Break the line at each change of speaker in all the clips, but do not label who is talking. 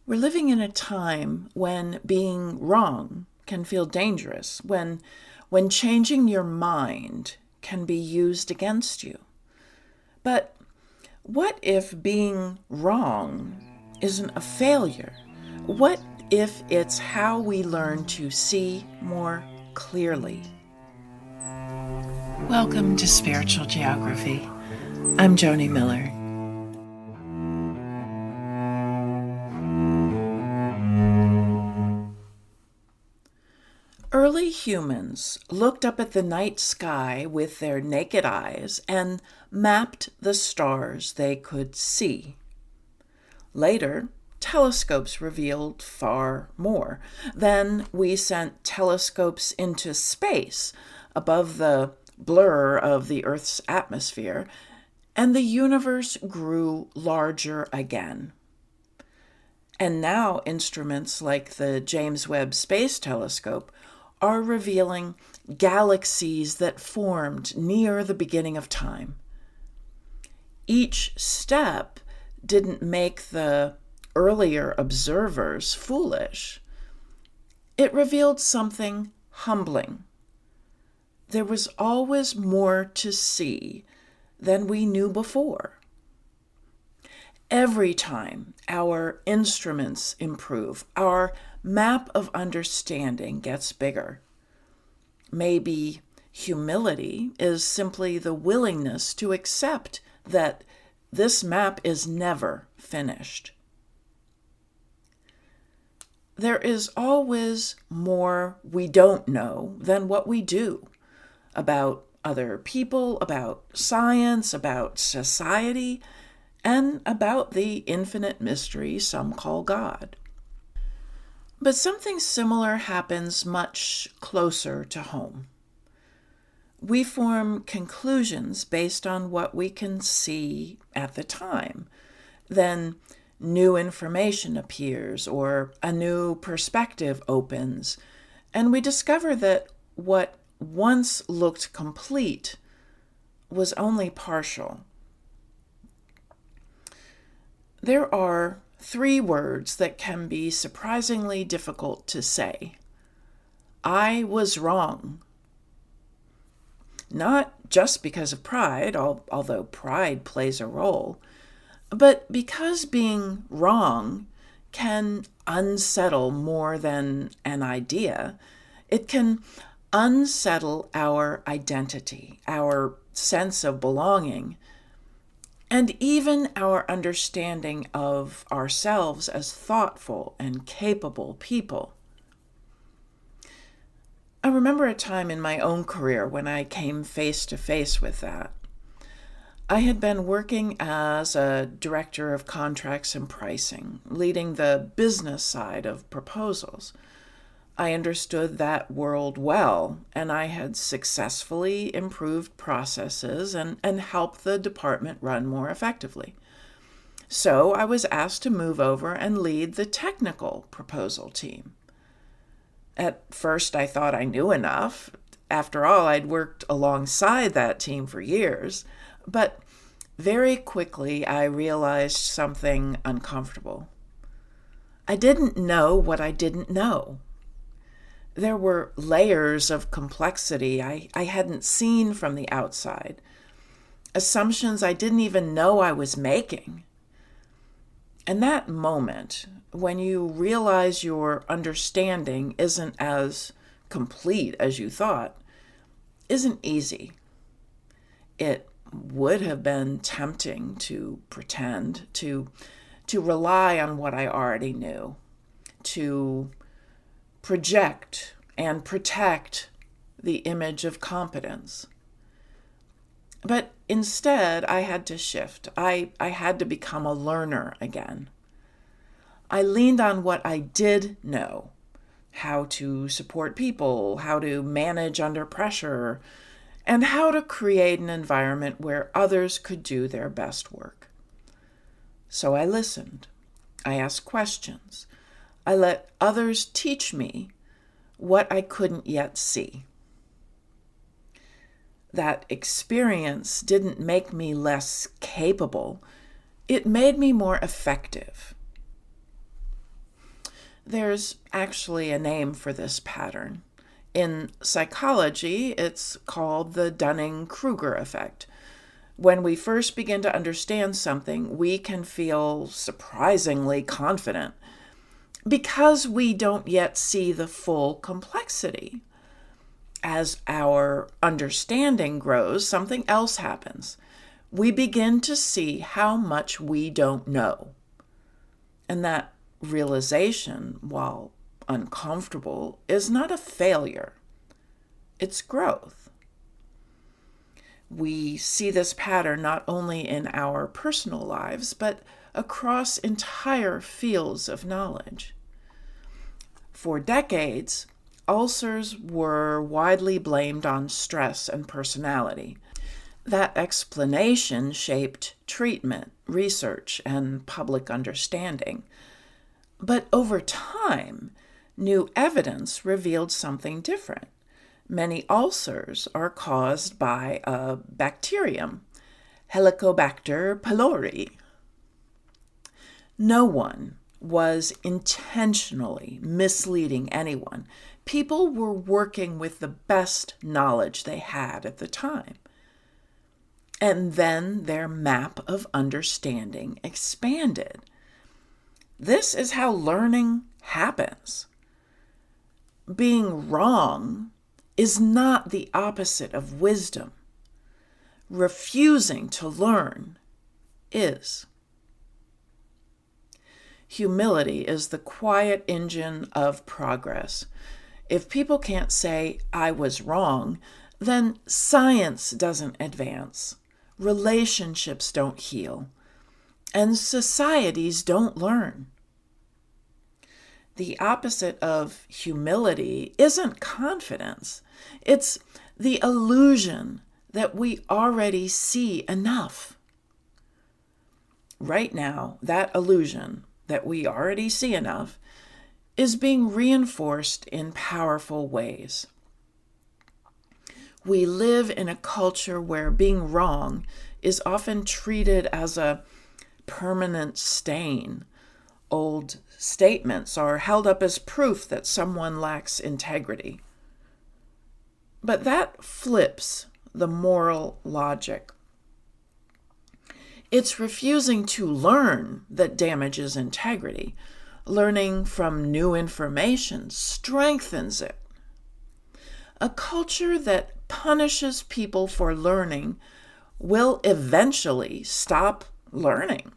We're living in a time when being wrong can feel dangerous, when changing your mind can be used against you. But what if being wrong isn't a failure? What if it's how we learn to see more clearly? Welcome to Spiritual Geography. I'm Joni Miller. Early humans looked up at the night sky with their naked eyes and mapped the stars they could see. Later, telescopes revealed far more. Then we sent telescopes into space above the blur of the Earth's atmosphere, and the universe grew larger again. And now instruments like the James Webb Space Telescope are revealing galaxies that formed near the beginning of time. Each step didn't make the earlier observers foolish. It revealed something humbling. There was always more to see than we knew before. Every time our instruments improve, our map of understanding gets bigger. Maybe humility is simply the willingness to accept that this map is never finished. There is always more we don't know than what we do about other people, about science, about society, and about the infinite mystery some call God. But something similar happens much closer to home. We form conclusions based on what we can see at the time. Then new information appears or a new perspective opens, and we discover that what once looked complete was only partial. There are 3 words that can be surprisingly difficult to say. I was wrong. Not just because of pride, although pride plays a role, but because being wrong can unsettle more than an idea. It can unsettle our identity, our sense of belonging, and even our understanding of ourselves as thoughtful and capable people. I remember a time in my own career when I came face to face with that. I had been working as a director of contracts and pricing, leading the business side of proposals. I understood that world well, and I had successfully improved processes and helped the department run more effectively. So I was asked to move over and lead the technical proposal team. At first, I thought I knew enough. After all, I'd worked alongside that team for years. But very quickly, I realized something uncomfortable. I didn't know what I didn't know. There were layers of complexity I hadn't seen from the outside, assumptions I didn't even know I was making. And that moment, when you realize your understanding isn't as complete as you thought, isn't easy. It would have been tempting to pretend, to rely on what I already knew, to project and protect the image of competence. But instead, I had to shift. I had to become a learner again. I leaned on what I did know, how to support people, how to manage under pressure, and how to create an environment where others could do their best work. So I listened. I asked questions. I let others teach me what I couldn't yet see. That experience didn't make me less capable. It made me more effective. There's actually a name for this pattern. In psychology, it's called the Dunning-Kruger effect. When we first begin to understand something, we can feel surprisingly confident because we don't yet see the full complexity. As our understanding grows, something else happens. We begin to see how much we don't know. And that realization, while uncomfortable, is not a failure. It's growth. We see this pattern not only in our personal lives, but across entire fields of knowledge. For decades, ulcers were widely blamed on stress and personality. That explanation shaped treatment, research, and public understanding. But over time, new evidence revealed something different. Many ulcers are caused by a bacterium, Helicobacter pylori. No one was intentionally misleading anyone. People were working with the best knowledge they had at the time. And then their map of understanding expanded. This is how learning happens. Being wrong is not the opposite of wisdom. Refusing to learn is. Humility is the quiet engine of progress. If people can't say, "I was wrong," then science doesn't advance, relationships don't heal, and societies don't learn. The opposite of humility isn't confidence. It's the illusion that we already see enough. Right now, that illusion that we already see enough is being reinforced in powerful ways. We live in a culture where being wrong is often treated as a permanent stain. Old statements are held up as proof that someone lacks integrity. But that flips the moral logic. It's refusing to learn that damages integrity. Learning from new information strengthens it. A culture that punishes people for learning will eventually stop learning.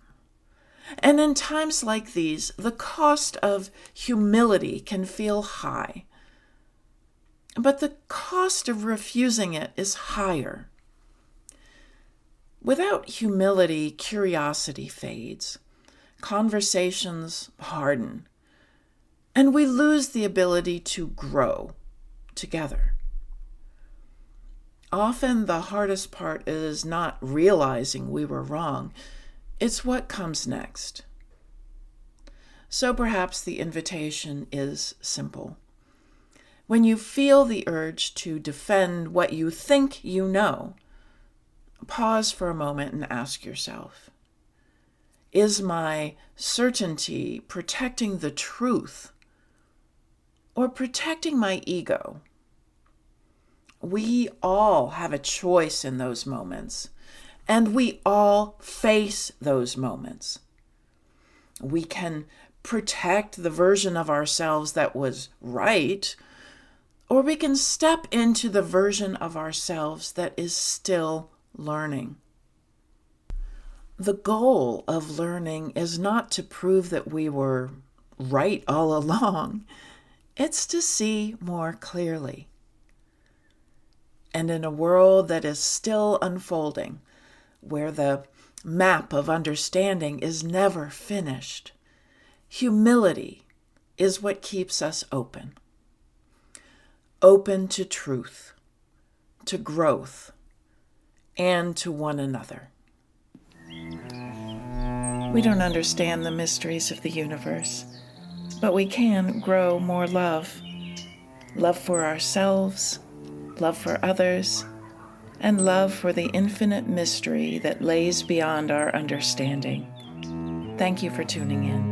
And in times like these, the cost of humility can feel high. But the cost of refusing it is higher. Without humility, curiosity fades, conversations harden, and we lose the ability to grow together. Often the hardest part is not realizing we were wrong. It's what comes next. So perhaps the invitation is simple. When you feel the urge to defend what you think you know, pause for a moment and ask yourself, is my certainty protecting the truth or protecting my ego? We all have a choice in those moments, and we all face those moments. We can protect the version of ourselves that was right, or we can step into the version of ourselves that is still learning. The goal of learning is not to prove that we were right all along. It's to see more clearly. And in a world that is still unfolding, where the map of understanding is never finished, humility is what keeps us open. Open to truth, to growth, and to one another. We don't understand the mysteries of the universe, but we can grow more love. Love for ourselves, love for others, and love for the infinite mystery that lays beyond our understanding. Thank you for tuning in.